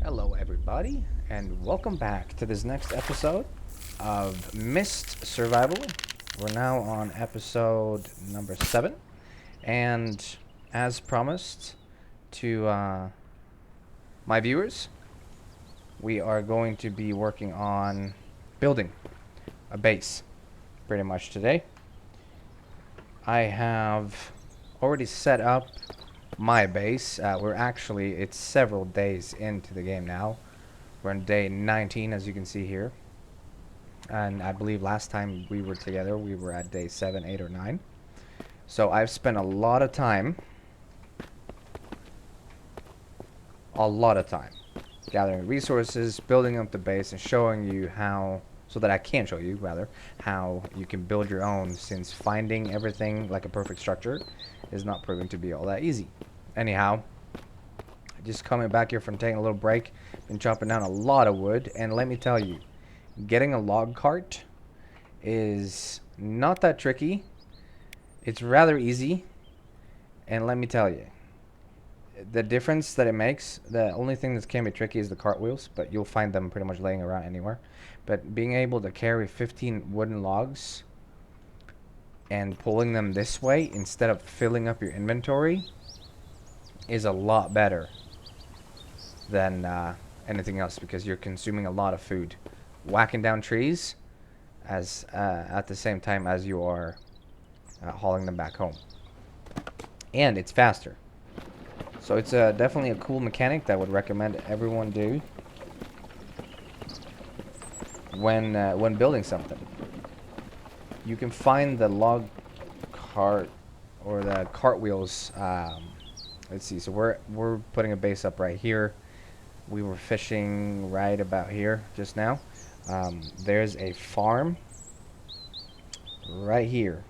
Hello everybody, and welcome back to this next episode of Mist Survival. We're now on episode number 7, and as promised to my viewers, we are going to be working on building a base pretty much today. I have already set up my base. It's several days into the game now. We're on day 19, as you can see here. And I believe last time we were together, we were at day 7, 8, or 9. So I've spent a lot of time gathering resources, building up the base, and showing you how, so that I can show you, rather, how you can build your own, since finding everything like a perfect structure is not proving to be all that easy. Anyhow, just coming back here from taking a little break, been chopping down a lot of wood, and let me tell you, getting a log cart is not that tricky. It's rather easy, and let me tell you, the difference that it makes, the only thing that can be tricky is the cartwheels, but you'll find them pretty much laying around anywhere. But being able to carry 15 wooden logs and pulling them this way instead of filling up your inventory is a lot better than anything else, because you're consuming a lot of food, whacking down trees as at the same time as you are hauling them back home, and it's faster. So it's definitely a cool mechanic that I would recommend everyone do when building something. You can find the log cart or the cartwheels. Let's see. So we're putting a base up right here. We were fishing right about here just now. There's a farm right here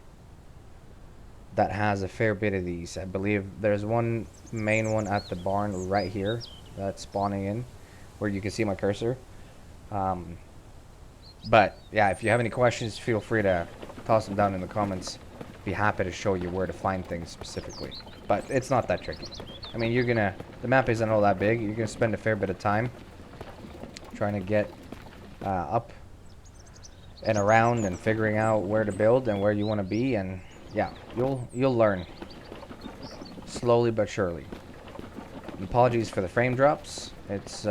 that has a fair bit of these. I believe there's one main one at the barn right here that's spawning in, where you can see my cursor. But yeah, if you have any questions, feel free to toss them down in the comments. Be happy to show you where to find things specifically. But it's not that tricky. I mean, the map isn't all that big. You're gonna spend a fair bit of time trying to get up and around and figuring out where to build and where you want to be, and yeah, you'll learn slowly but surely. Apologies for the frame drops. It's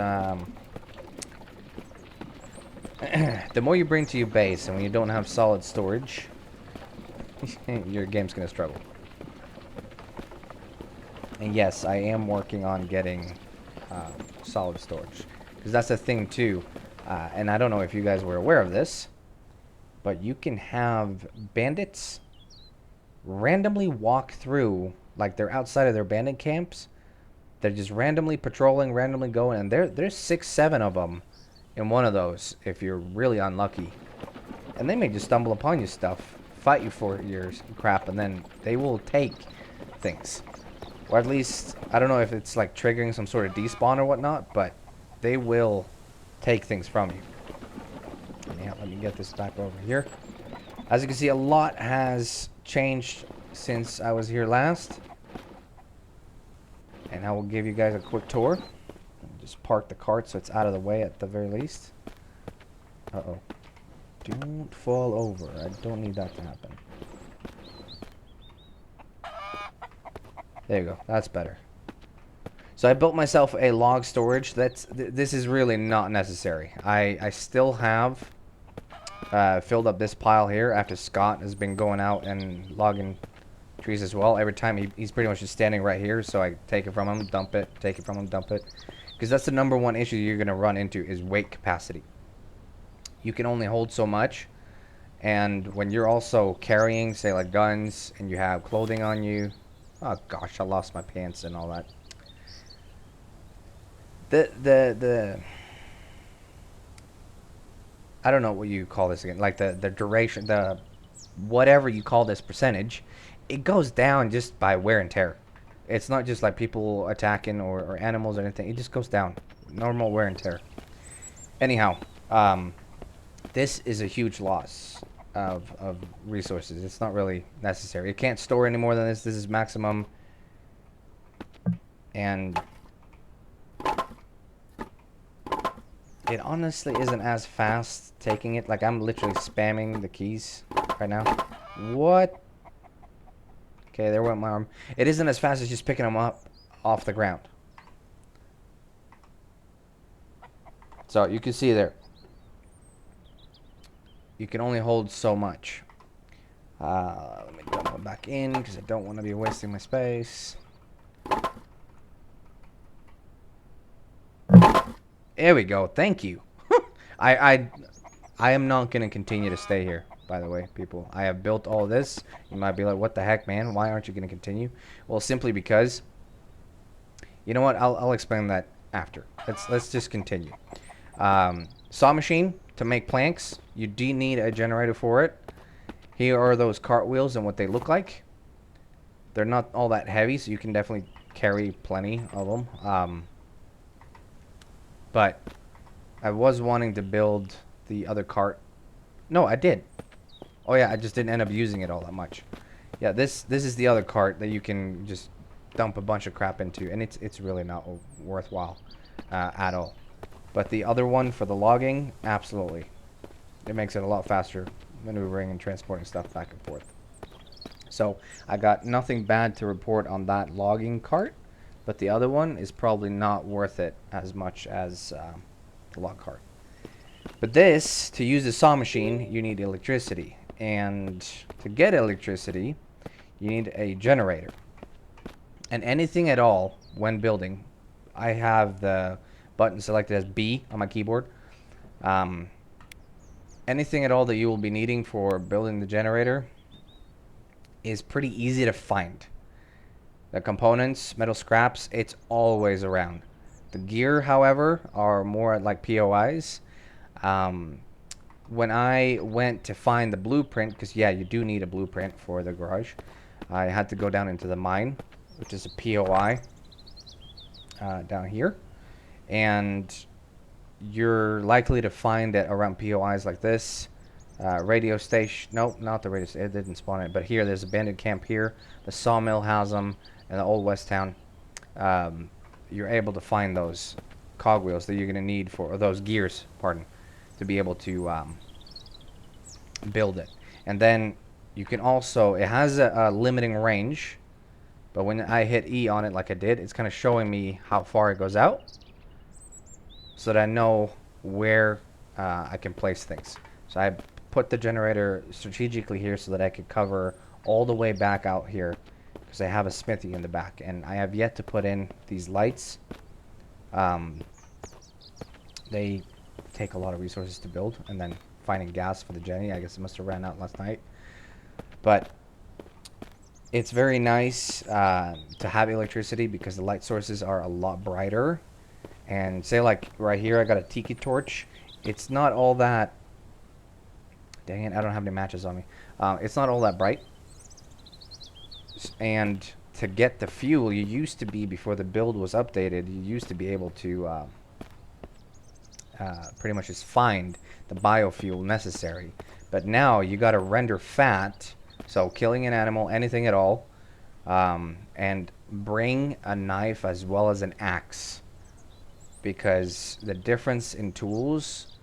the more you bring to your base, and when you don't have solid storage, your game's gonna struggle. And yes, I am working on getting solid storage, because that's a thing too. And I don't know if you guys were aware of this, but you can have bandits randomly walk through, like they're outside of their bandit camps. They're just randomly patrolling, randomly going, and there's 6, 7 of them in one of those if you're really unlucky. And they may just stumble upon your stuff, fight you for your crap, and then they will take things. Or at least, I don't know if it's like triggering some sort of despawn or whatnot, but they will take things from you. Yeah, let me get this back over here. As you can see, a lot has changed since I was here last, and I will give you guys a quick tour. Just park the cart so it's out of the way at the very least. Uh-oh. Don't fall over. I don't need that to happen. There you go. That's better. So I built myself a log storage. This is really not necessary. I still have filled up this pile here after Scott has been going out and logging trees as well. Every time he's pretty much just standing right here, so I take it from him, dump it, take it from him, dump it. Because that's the number one issue you're going to run into, is weight capacity. You can only hold so much, and when you're also carrying, say, like guns, and you have clothing on you, oh gosh, I lost my pants and all that. I don't know what you call this again, like the duration, the whatever you call this percentage, it goes down just by wear and tear. It's not just like people attacking or animals or anything. It just goes down. Normal wear and tear. Anyhow, this is a huge loss. of resources. It's not really necessary. It can't store any more than this. This is maximum. And it honestly isn't as fast taking it. Like, I'm literally spamming the keys right now. What? Okay, there went my arm. It isn't as fast as just picking them up off the ground. So you can see there. You can only hold so much. Let me dump them back in because I don't want to be wasting my space. There we go. Thank you. I am not going to continue to stay here, by the way, people. I have built all this. You might be like, what the heck, man? Why aren't you going to continue? Well, simply because... You know what? I'll explain that after. Let's just continue. Saw machine to make planks. You do need a generator for it. Here are those cartwheels and what they look like. They're not all that heavy, so you can definitely carry plenty of them. But I was wanting to build the other cart. No, I did. Oh yeah, I just didn't end up using it all that much. Yeah, this is the other cart that you can just dump a bunch of crap into, and it's really not worthwhile at all. But the other one for the logging, absolutely. It makes it a lot faster maneuvering and transporting stuff back and forth. So I got nothing bad to report on that logging cart, but the other one is probably not worth it as much as the log cart. But this, to use the saw machine, you need electricity. And to get electricity, you need a generator. And anything at all when building, I have the button selected as B on my keyboard. Anything at all that you will be needing for building the generator is pretty easy to find. The components, metal scraps, it's always around. The gear, however, are more like POIs. When I went to find the blueprint, because yeah, you do need a blueprint for the garage, I had to go down into the mine, which is a POI down here. And you're likely to find it around POIs like this. Radio station, nope, not the radio station, it didn't spawn it, but here, there's abandoned camp here. The sawmill has them, and the old West Town. You're able to find those cogwheels that you're going to need for, or those gears, pardon, to be able to build it. And then you can also, it has a limiting range, but when I hit E on it like I did, it's kind of showing me how far it goes out, so that I know where I can place things. So I put the generator strategically here so that I could cover all the way back out here, because I have a smithy in the back, and I have yet to put in these lights. They take a lot of resources to build, and then finding gas for the Jenny, I guess it must have ran out last night. But it's very nice to have electricity because the light sources are a lot brighter. And say like right here I got a tiki torch. It's not all that, dang it, I don't have any matches on me. It's not all that bright. And to get the fuel, you used to be, before the build was updated, you used to be able to pretty much just find the biofuel necessary. But now you got to render fat, so killing an animal, anything at all, and bring a knife as well as an axe, because the difference in tools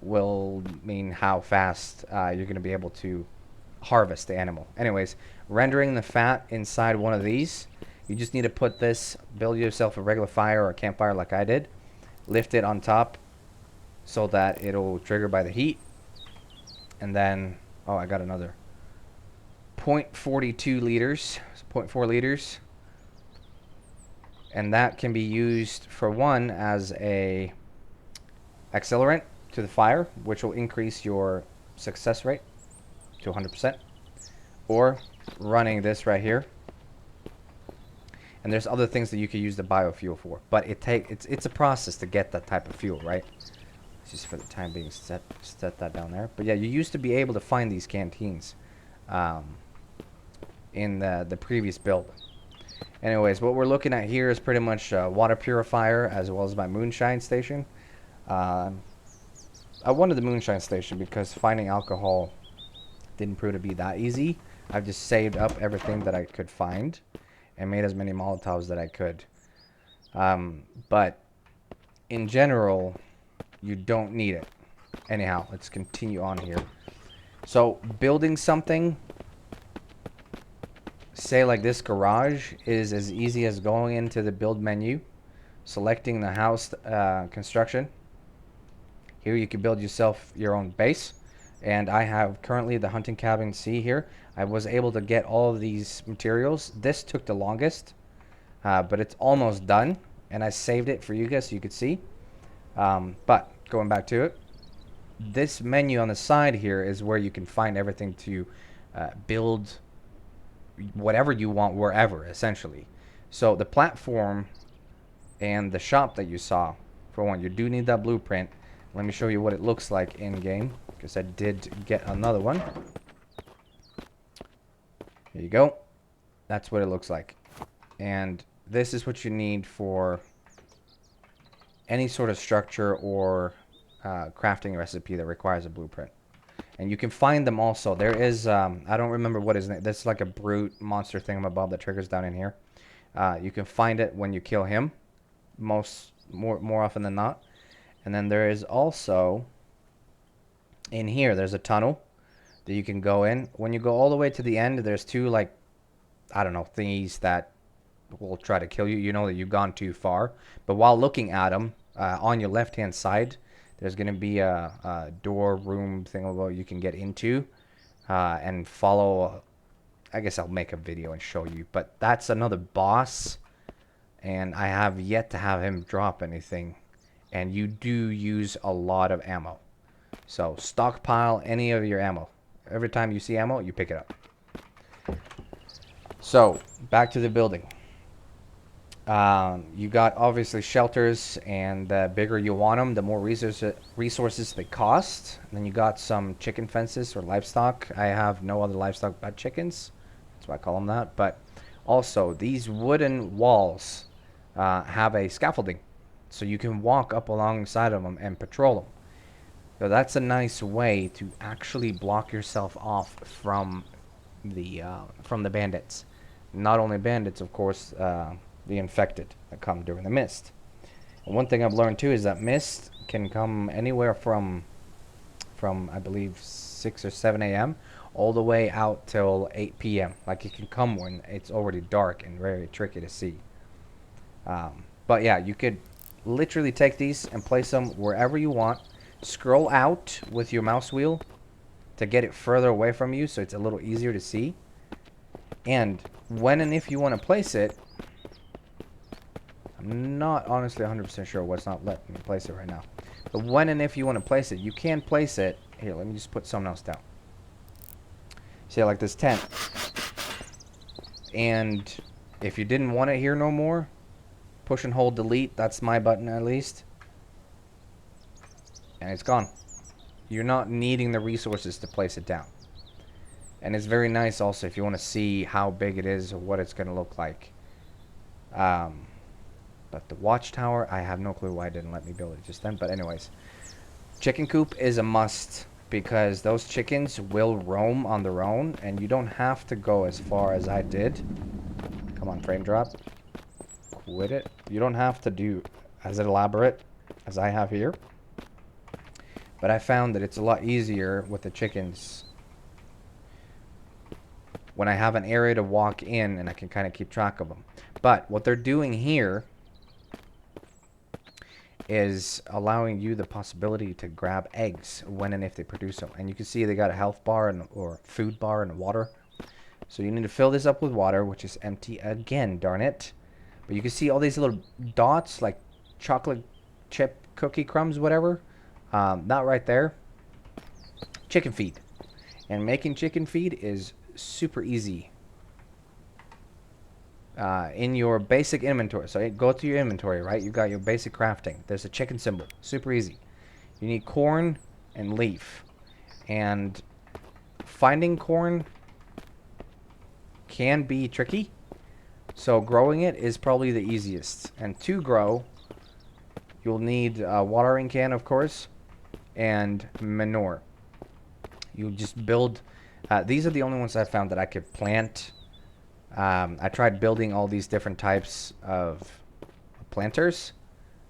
will mean how fast you're going to be able to harvest the animal. Anyways, rendering the fat inside one of these, you just need to put this, build yourself a regular fire or a campfire like I did, lift it on top so that it'll trigger by the heat, and then, oh, I got another 0.42 liters, 0.4 liters, and that can be used for one as a accelerant to the fire, which will increase your success rate to 100%, or running this right here. And there's other things that you could use the biofuel for, but it's a process to get that type of fuel, right? It's just for the time being, set that down there. But yeah, you used to be able to find these canteens in the previous build. Anyways, what we're looking at here is pretty much a water purifier as well as my moonshine station. I wanted the moonshine station because finding alcohol didn't prove to be that easy. I've just saved up everything that I could find and made as many Molotovs that I could. But in general, you don't need it. Anyhow, let's continue on here. So building something, say like this garage, is as easy as going into the build menu, selecting the house construction. Here you can build yourself your own base. And I have currently the hunting cabin C here. I was able to get all of these materials. This took the longest, but it's almost done. And I saved it for you guys so you could see. But going back to it, this menu on the side here is where you can find everything to build whatever you want wherever, essentially. So the platform and the shop that you saw, for one, you do need that blueprint. Let me show you what it looks like in game, because I did get another one. Here you go. That's what it looks like. And this is what you need for any sort of structure or crafting recipe that requires a blueprint. And you can find them also. There is, I don't remember what his name. This is like a brute monster thingamabob that triggers down in here. You can find it when you kill him, more often than not. And then there is also, in here, there's a tunnel that you can go in. When you go all the way to the end, there's two, like, I don't know, thingies that will try to kill you. You know that you've gone too far. But while looking at them, on your left-hand side, there's going to be a door room thing you can get into and follow. I guess I'll make a video and show you. But that's another boss. And I have yet to have him drop anything. And you do use a lot of ammo. So stockpile any of your ammo. Every time you see ammo, you pick it up. So back to the building. You got obviously shelters, and the bigger you want them, the more resources they cost. And then you got some chicken fences or livestock. I have no other livestock but chickens. That's why I call them that. But also, these wooden walls have a scaffolding. So you can walk up alongside of them and patrol them. So that's a nice way to actually block yourself off from the bandits. Not only bandits, of course, the infected that come during the mist. And one thing I've learned too is that mist can come anywhere from I believe 6 or 7 a.m. all the way out till 8 p.m. Like it can come when it's already dark and very tricky to see. But yeah, you could literally take these and place them wherever you want. Scroll out with your mouse wheel to get it further away from you so it's a little easier to see. And when and if you want to place it, I'm not honestly 100% sure what's not letting me place it right now. But when and if you want to place it, you can place it. Here, let me just put something else down. See, like this tent. And if you didn't want it here no more, push and hold delete. That's my button at least. And it's gone. You're not needing the resources to place it down. And it's very nice also if you want to see how big it is or what it's going to look like. But the watchtower, I have no clue why it didn't let me build it just then. But anyways, chicken coop is a must because those chickens will roam on their own. And you don't have to go as far as I did. Come on, frame drop. Quit it. You don't have to do as elaborate as I have here. But I found that it's a lot easier with the chickens when I have an area to walk in and I can kind of keep track of them. But what they're doing here is allowing you the possibility to grab eggs when and if they produce them. And you can see they got a health bar or food bar and water. So you need to fill this up with water, which is empty again, darn it. But you can see all these little dots like chocolate chip cookie crumbs, whatever. That right there, chicken feed. And making chicken feed is super easy. In your basic inventory, so go to your inventory, right? You got your basic crafting. There's a chicken symbol, super easy. You need corn and leaf, and finding corn can be tricky. So growing it is probably the easiest. And to grow, you'll need a watering can, of course, and manure. You just build These are the only ones I found that I could plant. I tried building all these different types of planters.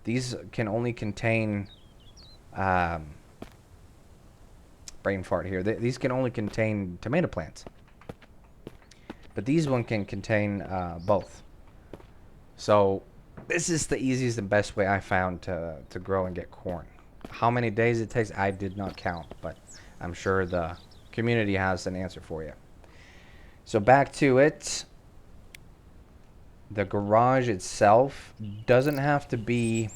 These can only contain brain fart here. These can only contain tomato plants, but these one can contain both. So this is the easiest and best way I found to grow and get corn. How many days it takes, I did not count, but I'm sure the community has an answer for you. So back to it. The garage itself doesn't have to be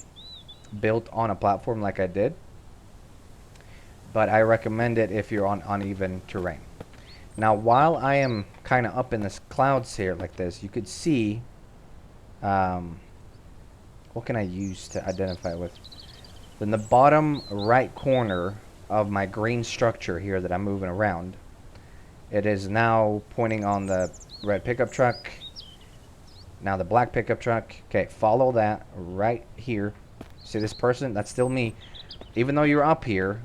built on a platform like I did, but I recommend it if you're on uneven terrain. Now, while I am kind of up in the clouds here like this, you could see, what can I use to identify with? In the bottom right corner of my green structure here that I'm moving around, it is now pointing on the red pickup truck. Now the black pickup truck. Okay, follow that right here. See this person? That's still me. Even though you're up here,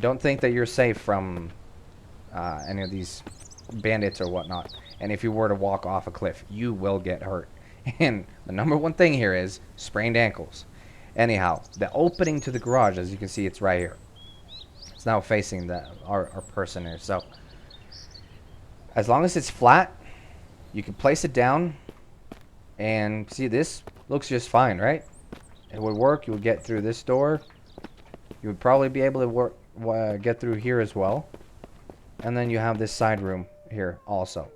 don't think that you're safe from any of these bandits or whatnot. And if you were to walk off a cliff, you will get hurt. And the number one thing here is sprained ankles. Anyhow, the opening to the garage, as you can see, it's right here. It's now facing our person here. So as long as it's flat, you can place it down. And see, this looks just fine, right? It would work. You would get through this door. You would probably be able to get through here as well. And then you have this side room here also.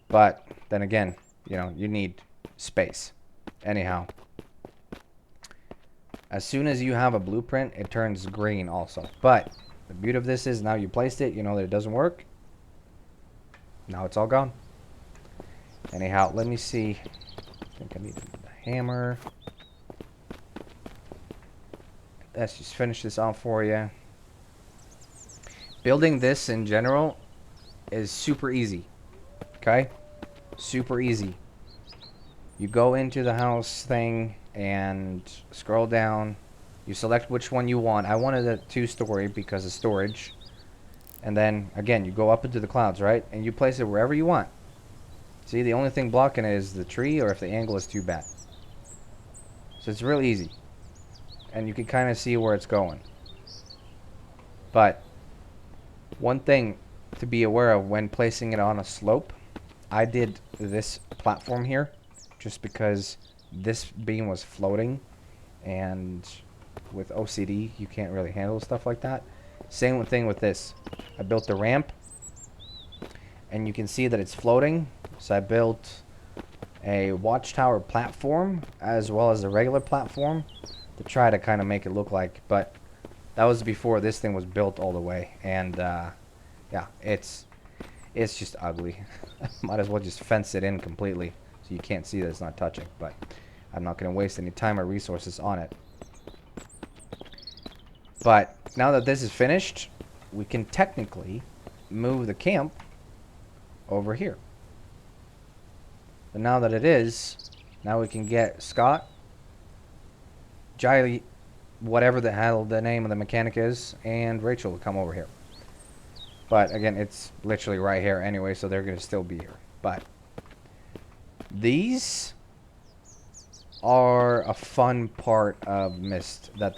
But then again, you know, you need space. Anyhow, as soon as you have a blueprint, it turns green also. But the beauty of this is now you placed it, you know that it doesn't work. Now it's all gone. Anyhow, let me see. I think I need a hammer. Let's just finish this off for you. Building this in general is super easy. Okay? Super easy. You go into the house thing and scroll down. You select which one you want. I wanted a 2-story because of storage. And then, again, you go up into the clouds, right? And you place it wherever you want. See, the only thing blocking it is the tree or if the angle is too bad. So it's real easy. And you can kind of see where it's going. But one thing to be aware of when placing it on a slope, I did this platform here just because this beam was floating, and with OCD you can't really handle stuff like that. Same thing with this. I built the ramp and you can see that it's floating, so I built a watchtower platform as well as a regular platform to try to kind of make it look like, but that was before this thing was built all the way. And yeah, it's just ugly. Might as well just fence it in completely so you can't see that it's not touching, but I'm not going to waste any time or resources on it. But now that this is finished, we can technically move the camp over here. But now that it is, now we can get Scott, Jiley, whatever the hell the name of the mechanic is, and Rachel to come over here. But again, it's literally right here anyway, so they're going to still be here. But these are a fun part of Myst that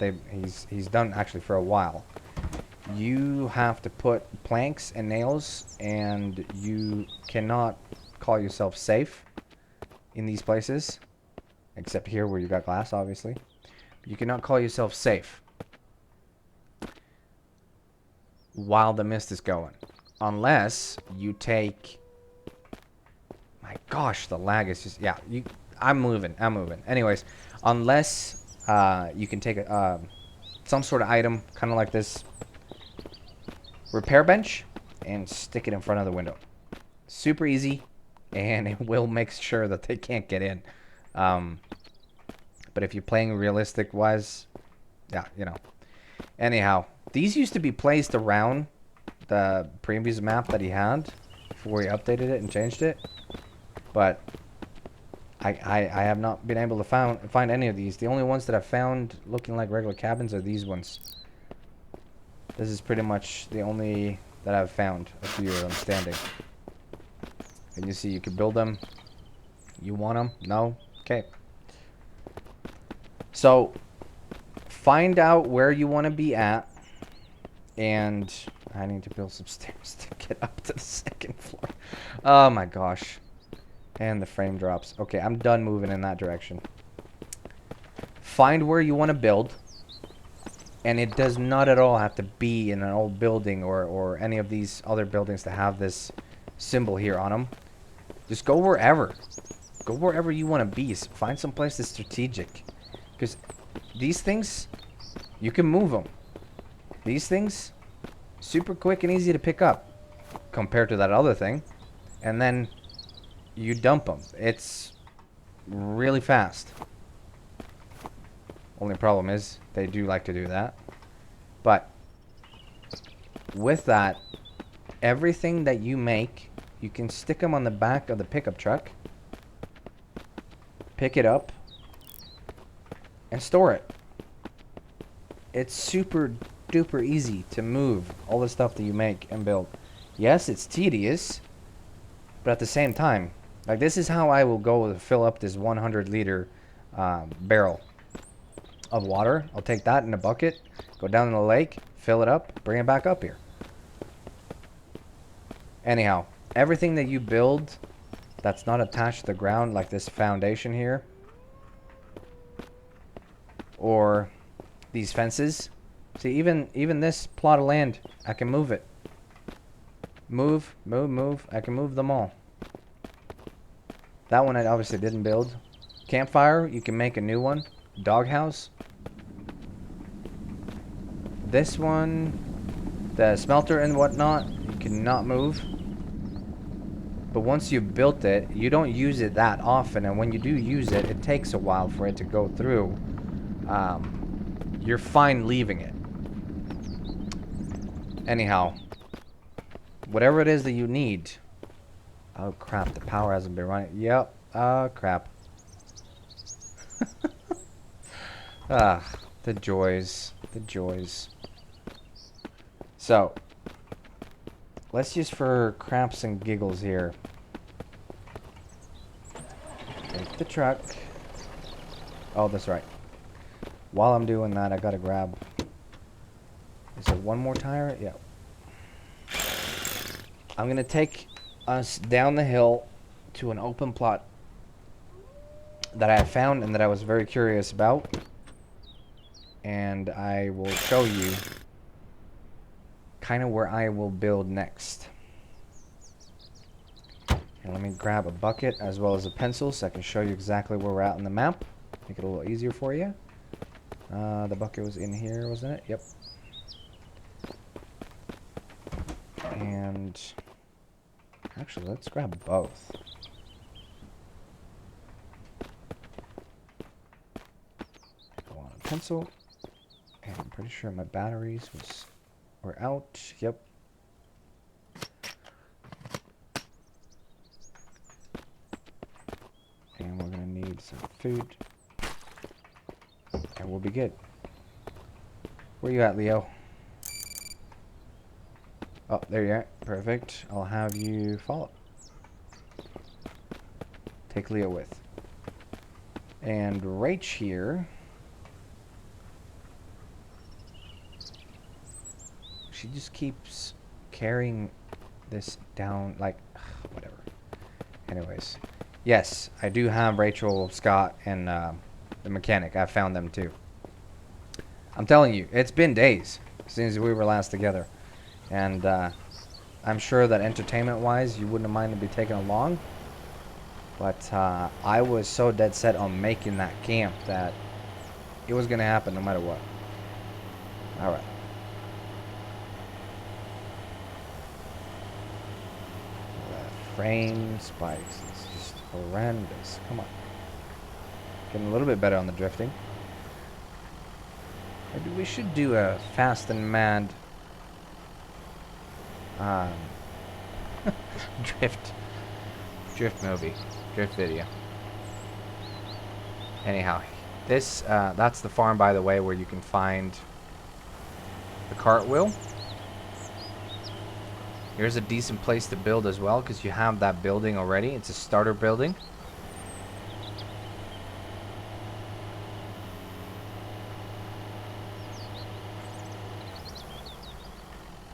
he's done actually for a while. You have to put planks and nails, and you cannot call yourself safe in these places, except here where you got glass, obviously. You cannot call yourself safe while the mist is going, unless you take... My gosh, the lag is just... Yeah, I'm moving. Anyways, unless you can take some sort of item, kind of like this repair bench, and stick it in front of the window. Super easy, and it will make sure that they can't get in. But if you're playing realistic wise, yeah, you know. Anyhow, these used to be placed around the previous map that he had before he updated it and changed it. But I have not been able to find any of these. The only ones that I've found looking like regular cabins are these ones. This is pretty much the only that I've found. A few of them standing. And you see you can build them. You want them? No? Okay. So, find out where you want to be at. And I need to build some stairs to get up to the second floor. Oh my gosh. And the frame drops. Okay, I'm done moving in that direction. Find where you want to build. And it does not at all have to be in an old building or any of these other buildings to have this symbol here on them. Just go wherever. Go wherever you want to be. Find some place that's strategic. Because these things, you can move them. These things, super quick and easy to pick up compared to that other thing. And then you dump them. It's really fast. Only problem is they do like to do that. But with that, everything that you make, you can stick them on the back of the pickup truck, pick it up, and store it. It's super duper easy to move all the stuff that you make and build. Yes, it's tedious, but at the same time, like this is how I will go to fill up this 100-liter barrel of water. I'll take that in a bucket, go down in the lake, fill it up, bring it back up here. Anyhow, everything that you build that's not attached to the ground, like this foundation here, or these fences. See, even this plot of land, I can move it. Move. I can move them all. That one I obviously didn't build. Campfire, you can make a new one. Doghouse. This one, the smelter and whatnot, you cannot move. But once you've built it, you don't use it that often, and when you do use it, it takes a while for it to go through. You're fine leaving it. Anyhow, whatever it is that you need. Oh crap, the power hasn't been running. Yep. Oh crap. Ah, the joys. The joys. So, let's just for craps and giggles here. Take the truck. Oh, that's right. While I'm doing that, I gotta grab... Is there one more tire? Yeah. I'm gonna take us down the hill to an open plot that I found and that I was very curious about. And I will show you kind of where I will build next. And let me grab a bucket as well as a pencil so I can show you exactly where we're at on the map. Make it a little easier for you. The bucket was in here, wasn't it? Yep. And actually, let's grab both. Go on a pencil. And I'm pretty sure my batteries were out. Yep. And we're gonna need some food. And we'll be good. Where you at, Leo? Oh, there you are. Perfect. I'll have you follow. Take Leo with. And Rach here. She just keeps carrying this down, like, whatever. Anyways. Yes, I do have Rachel, Scott, and the mechanic. I found them too. I'm telling you, it's been days since we were last together. And I'm sure that entertainment-wise, you wouldn't mind to be taken along. But I was so dead set on making that camp that it was going to happen no matter what. Alright. Frame spikes. It's just horrendous. Come on. Getting a little bit better on the drifting. Maybe we should do a fast and mad drift movie, drift video. Anyhow, this that's the farm, by the way, where you can find the cartwheel. Here's a decent place to build as well, because you have that building already. It's a starter building.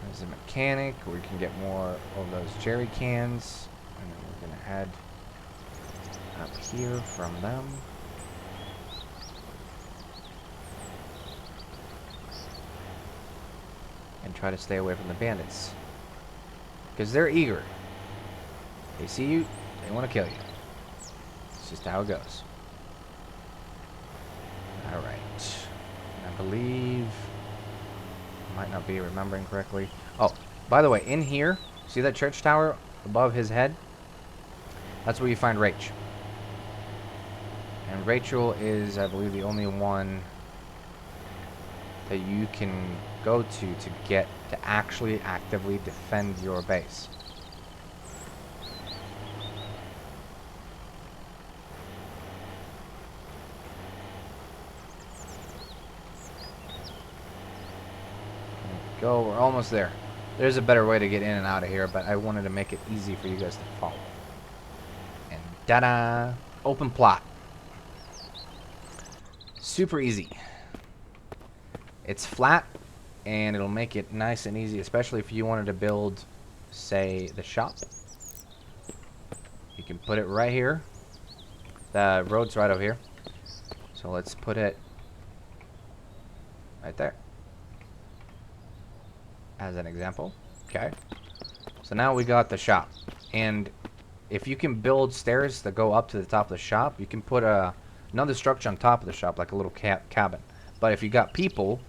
There's a mechanic. We can get more of those jerry cans. And then we're going to head up here from them. And try to stay away from the bandits. Because they're eager. They see you, they want to kill you. It's just how it goes. Alright. I believe... I might not be remembering correctly. Oh, by the way, in here, see that church tower above his head? That's where you find Rach. And Rachel is, I believe, the only one that you can go to get to actually actively defend your base. Go, we're almost there. There's a better way to get in and out of here, but I wanted to make it easy for you guys to follow. And ta-da! Open plot. Super easy. It's flat, and it'll make it nice and easy, especially if you wanted to build, say, the shop. You can put it right here. The road's right over here. So let's put it right there. As an example. Okay. So now we got the shop. And if you can build stairs that go up to the top of the shop, you can put another structure on top of the shop, like a little cabin. But if you got people,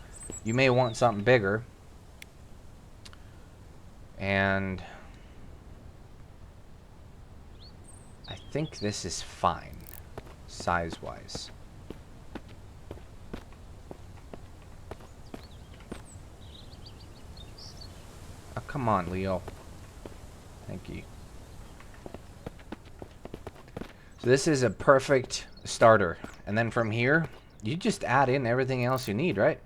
you may want something bigger. And I think this is fine, size-wise. Oh, come on, Leo. Thank you. So this is a perfect starter. And then from here, you just add in everything else you need, right?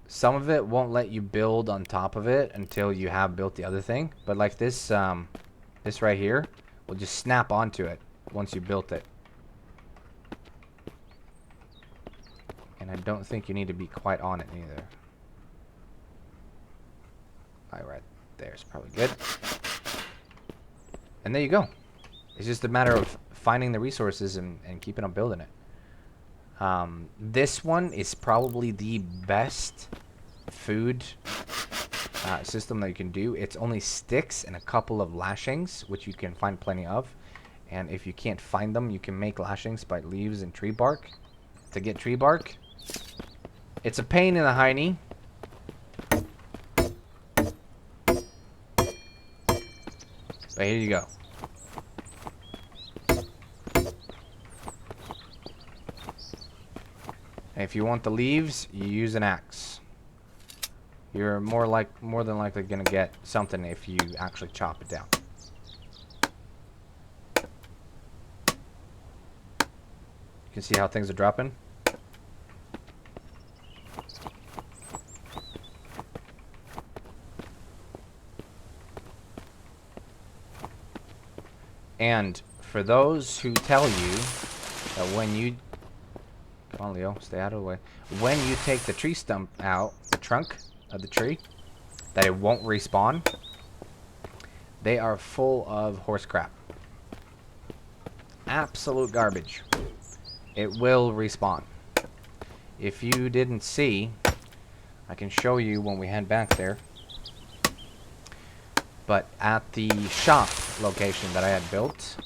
Some of it won't let you build on top of it until you have built the other thing. But like this, this right here will just snap onto it once you built it. And I don't think you need to be quite on it either. Right there is probably good. And there you go. It's just a matter of finding the resources and keeping on building it. This one is probably the best food system that you can do. It's only sticks and a couple of lashings, which you can find plenty of. And if you can't find them, you can make lashings by leaves and tree bark. To get tree bark, it's a pain in the hiney. But here you go. And if you want the leaves, you use an axe. You're more than likely gonna get something if you actually chop it down. You can see how things are dropping. And for those who tell you that when you... Come on, Leo, stay out of the way. When you take the tree stump out, the trunk of the tree, that it won't respawn, they are full of horse crap. Absolute garbage. It will respawn. If you didn't see, I can show you when we head back there. But at the shop location that I had built,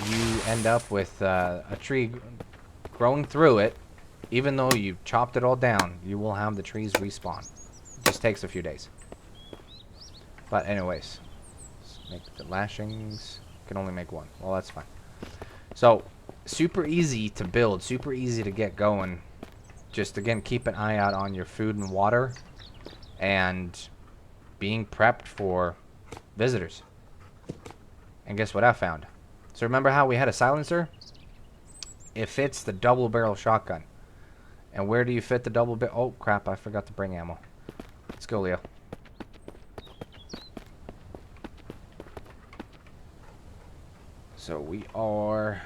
you end up with a tree growing through it. Even though you chopped it all down, you will have the trees respawn. It just takes a few days. But anyways, let's make the lashings. Can only make one. Well, that's fine. So, super easy to build, super easy to get going. Just again, keep an eye out on your food and water, and being prepped for visitors. And guess what I found? So remember how we had a silencer? It fits the double barrel shotgun. And where do you fit the double barrel? Oh crap, I forgot to bring ammo. Let's go, Leo. So we are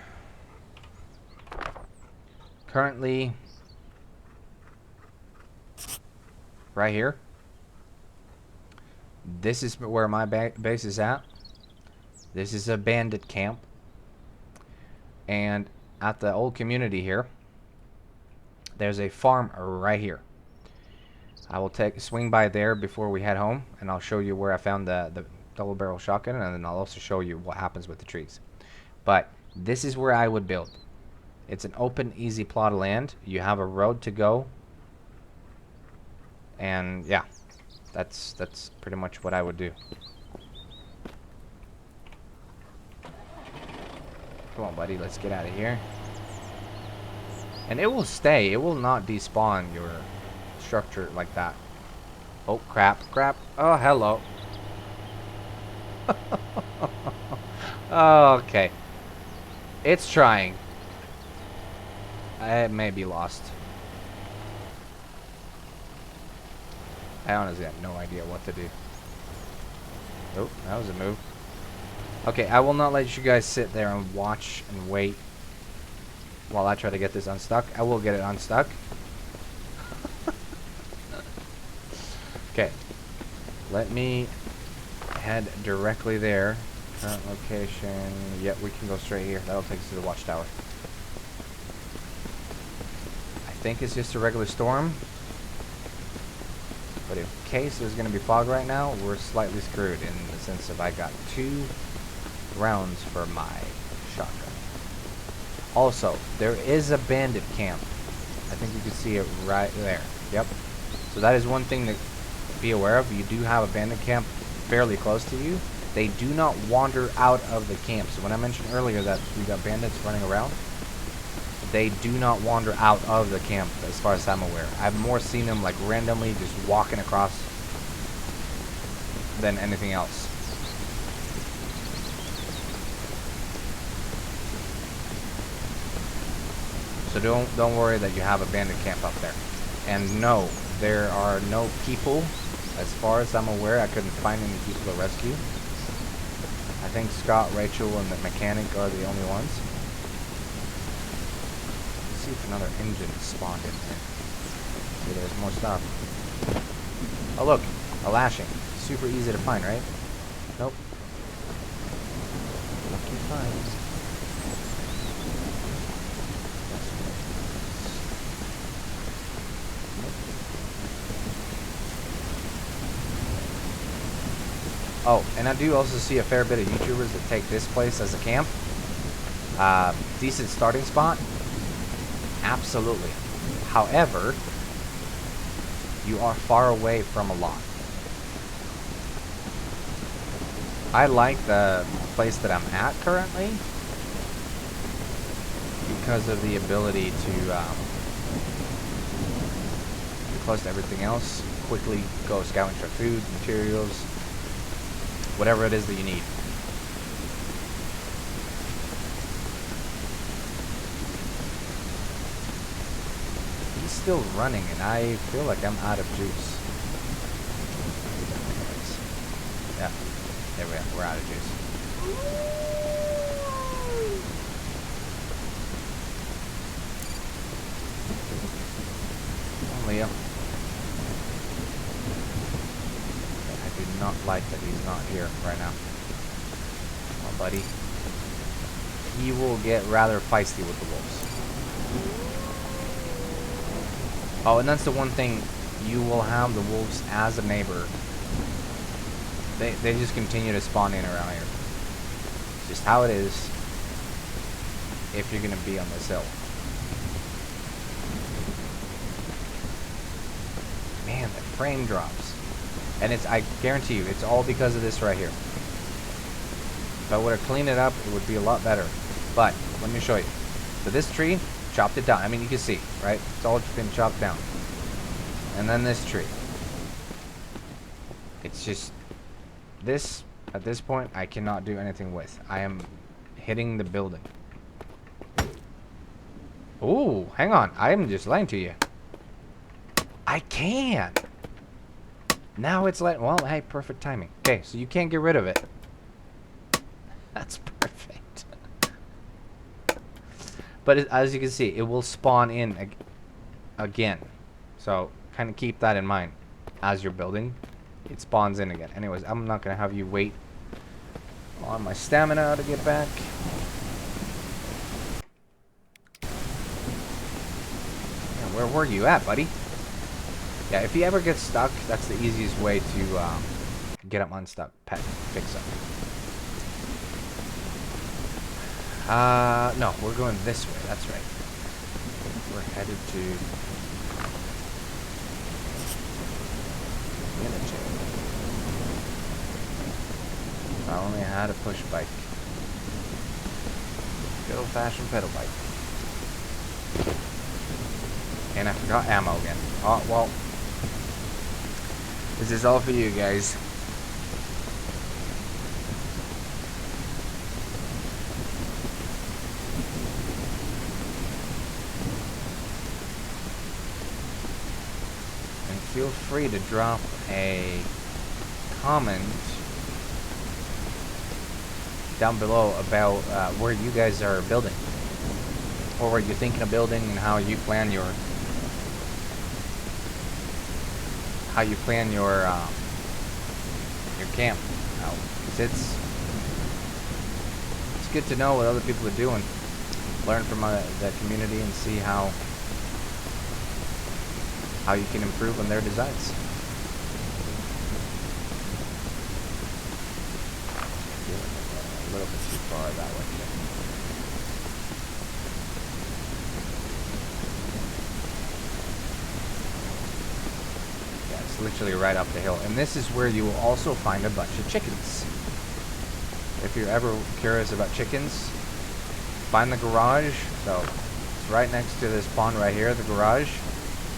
currently right here. This is where my base is at. This is a bandit camp. And at the old community here, there's a farm right here. I will swing by there before we head home, and I'll show you where I found the double barrel shotgun, and then I'll also show you what happens with the trees. But this is where I would build. It's an open, easy plot of land. You have a road to go. And yeah, that's pretty much what I would do. Come on, buddy, let's get out of here. And it will stay. It will not despawn your structure like that. Oh, crap, crap. Oh, hello. Okay. It's trying. It may be lost. I honestly have no idea what to do. Oh, that was a move. Okay, I will not let you guys sit there and watch and wait while I try to get this unstuck. I will get it unstuck. Okay. Let me head directly there. Current location. Yep, we can go straight here. That'll take us to the watchtower. I think it's just a regular storm. But in case there's going to be fog right now, we're slightly screwed in the sense of I got 2 rounds for my shotgun. Also, there is a bandit camp. I think you can see it right there. Yep. So that is one thing to be aware of. You do have a bandit camp fairly close to you. They do not wander out of the camp. So when I mentioned earlier that we got bandits running around, they do not wander out of the camp as far as I'm aware. I've more seen them like randomly just walking across than anything else. So don't worry that you have a bandit camp up there. And no, there are no people. As far as I'm aware, I couldn't find any people to rescue. I think Scott, Rachel, and the mechanic are the only ones. Let's see if another engine spawned in here. See, there's more stuff. Oh look, a lashing. Super easy to find, right? Nope. Lucky finds. Oh, and I do also see a fair bit of YouTubers that take this place as a camp. Decent starting spot. Absolutely. However, you are far away from a lot. I like the place that I'm at currently because of the ability to be close to everything else, quickly go scouting for food, materials, whatever it is that you need. He's still running, and I feel like I'm out of juice. Yeah, there we are. We're out of juice. Come on, Leo. Not like that he's not here right now. Come on, buddy. He will get rather feisty with the wolves. Oh, and that's the one thing. You will have the wolves as a neighbor. They just continue to spawn in around here. It's just how it is if you're going to be on this hill. Man, the frame drops. And I guarantee you, it's all because of this right here. If I would have cleaned it up, it would be a lot better. But, let me show you. So this tree, chopped it down. I mean, you can see, right? It's all been chopped down. And then this tree. It's just, this, at this point, I cannot do anything with. I am hitting the building. Ooh, hang on. I am just lying to you. I can. Now it's like, well, hey, perfect timing. Okay, so you can't get rid of it. That's perfect. But as you can see, it will spawn in again. So kind of keep that in mind as you're building. It spawns in again. Anyways, I'm not going to have you wait on my stamina to get back. Yeah, where were you at, buddy? Yeah, if you ever get stuck, that's the easiest way to get them unstuck. Pet, fix them. No, we're going this way. That's right. We're headed to Interchange. I only had a push bike. Good old-fashioned pedal bike. And I forgot ammo again. Oh, well. This is all for you guys. And feel free to drop a comment down below about where you guys are building, or where you're thinking of building, and how you plan your camp out. It's good to know what other people are doing. Learn from the community and see how you can improve on their designs. A little bit too far that way. Yeah, it's literally right up the hill. And this is where you will also find a bunch of chickens. If you're ever curious about chickens, find the garage. So it's right next to this pond right here, the garage.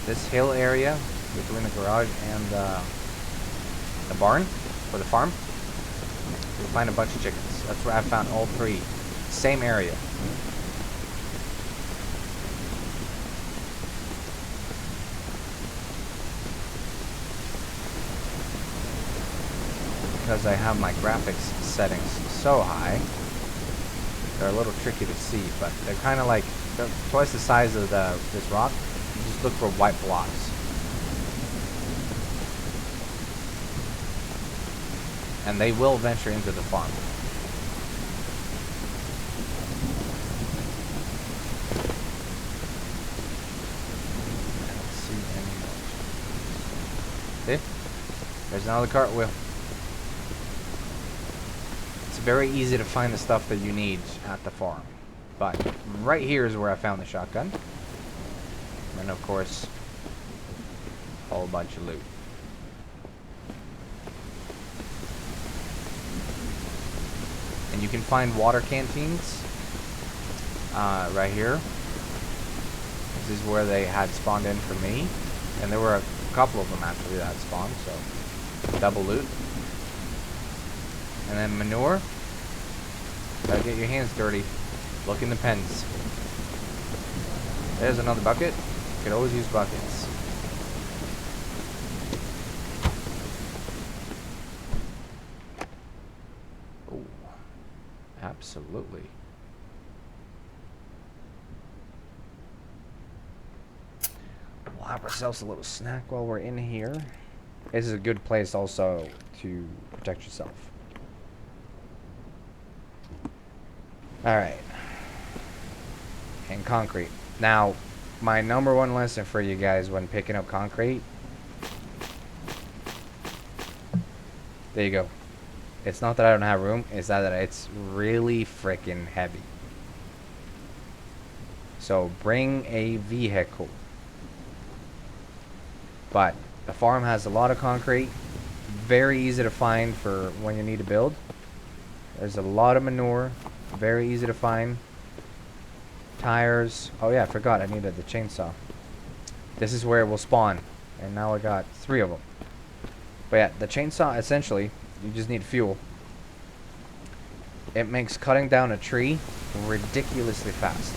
This hill area between the garage and the barn for the farm, you'll find a bunch of chickens. That's where I found all three. Same area. Because I have my graphics settings so high, they're a little tricky to see, but they're kind of like, they're twice the size of this rock. You just look for white blocks. And they will venture into the farm. I don't see any more. See? There's another cartwheel. It's very easy to find the stuff that you need at the farm. But right here is where I found the shotgun. And of course, a whole bunch of loot. And you can find water canteens right here. This is where they had spawned in for me. And there were a couple of them actually that had spawned, so double loot. And then manure. Gotta get your hands dirty. Look in the pens. There's another bucket. You could always use buckets. Oh, absolutely. We'll have ourselves a little snack while we're in here. This is a good place also to protect yourself. Alright. And concrete. Now, my number one lesson for you guys when picking up concrete. There you go. It's not that I don't have room, it's that it's really freaking heavy. So bring a vehicle. But the farm has a lot of concrete. Very easy to find for when you need to build. There's a lot of manure. Very easy to find. Tires. Oh yeah, I forgot I needed the chainsaw. This is where it will spawn. And now I got 3 of them. But yeah, the chainsaw, essentially, you just need fuel. It makes cutting down a tree ridiculously fast.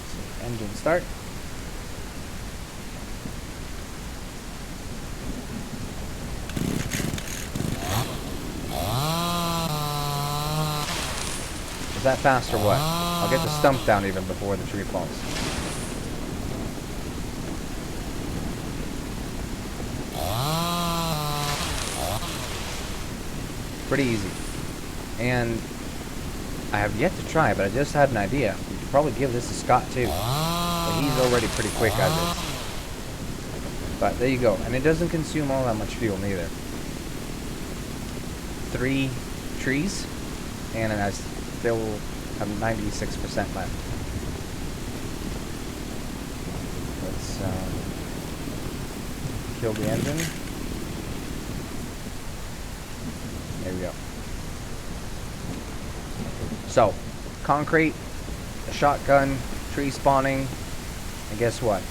So, engine start. Is that fast or what? I'll get the stump down even before the tree falls. Pretty easy. And I have yet to try, but I just had an idea. You could probably give this to Scott too. But he's already pretty quick at this. But there you go. And it doesn't consume all that much fuel neither. 3 trees, and I still have 96% left. Let's kill the engine. There we go. So, concrete, a shotgun, tree spawning, and guess what?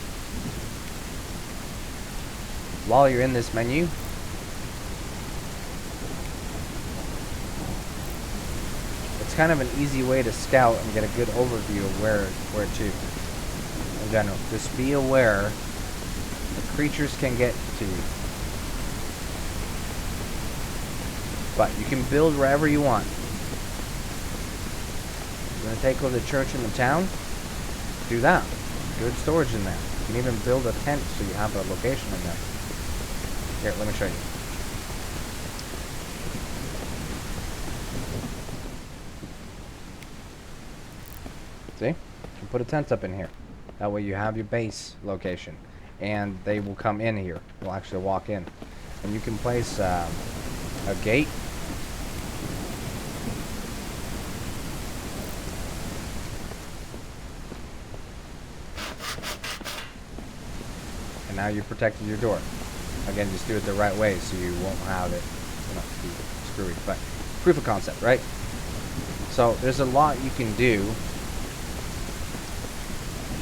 While you're in this menu, it's kind of an easy way to scout and get a good overview of where to in general. Just be aware the creatures can get to you. But you can build wherever you want. You're going to take over the church in the town? Do that. Good storage in there. You can even build a tent so you have a location in there. Here, let me show you. See? You can put a tent up in here. That way you have your base location. And they will come in here. They'll actually walk in. And you can place a gate. And now you've protected your door. Again, just do it the right way so you won't have it, be screwy. But proof of concept, right? So there's a lot you can do.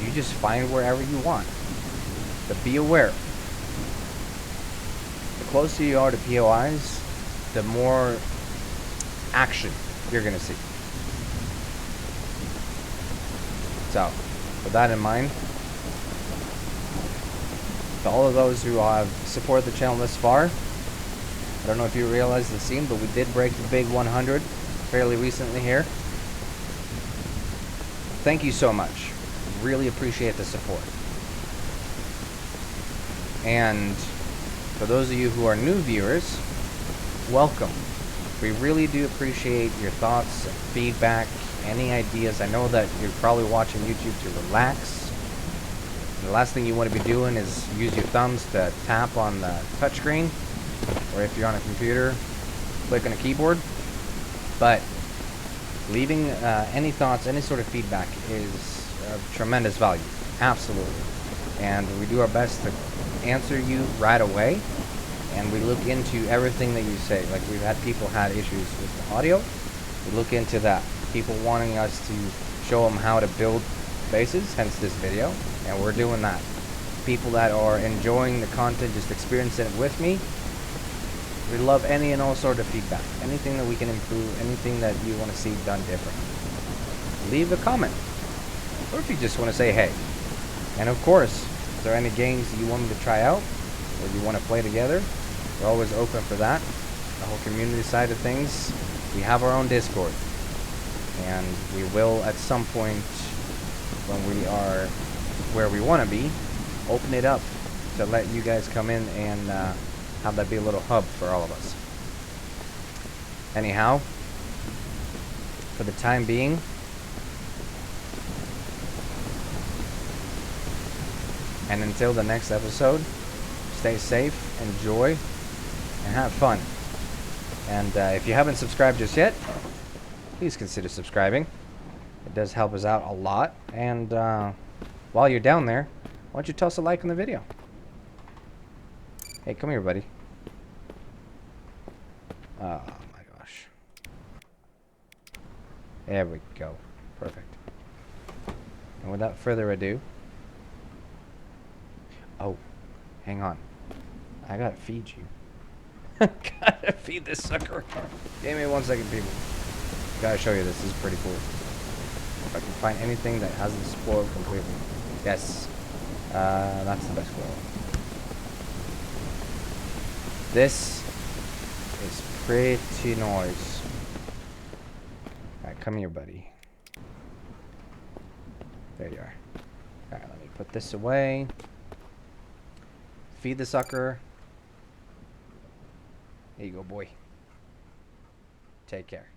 You just find wherever you want. But be aware. The closer you are to POIs, the more action you're going to see. So, with that in mind, to all of those who have supported the channel this far, I don't know if you realize the scene, but we did break the big 100 fairly recently here. Thank you so much. Really appreciate the support. And for those of you who are new viewers, welcome. We really do appreciate your thoughts, feedback, any ideas. I know that you're probably watching YouTube to relax. The last thing you want to be doing is use your thumbs to tap on the touchscreen, or if you're on a computer, click on a keyboard. But leaving any thoughts, any sort of feedback is of tremendous value. Absolutely. And we do our best to answer you right away. And we look into everything that you say. Like we've had people had issues with the audio. We look into that. People wanting us to show them how to build bases, hence this video. And we're doing that. People that are enjoying the content, just experiencing it with me. We love any and all sort of feedback. Anything that we can improve, anything that you want to see done different. Leave a comment. Or if you just want to say hey. And of course, if there are any games that you want me to try out, or you want to play together, we're always open for that. The whole community side of things. We have our own Discord. And we will at some point, when we are where we want to be, open it up to let you guys come in and have that be a little hub for all of us. Anyhow, for the time being, and until the next episode, stay safe, enjoy, and have fun. And if you haven't subscribed just yet, please consider subscribing. It does help us out a lot. And while you're down there, why don't you toss a like on the video? Hey, come here, buddy. Oh my gosh. There we go. Perfect. And without further ado... Oh, hang on. I gotta feed you. Gotta feed this sucker. Give me 1 second, people. Gotta show you this. This is pretty cool. If I can find anything that hasn't spoiled completely. Yes. That's the best one. This is pretty nice. Alright, come here, buddy. There you are. Alright, let me put this away. Feed the sucker. There you go, boy. Take care.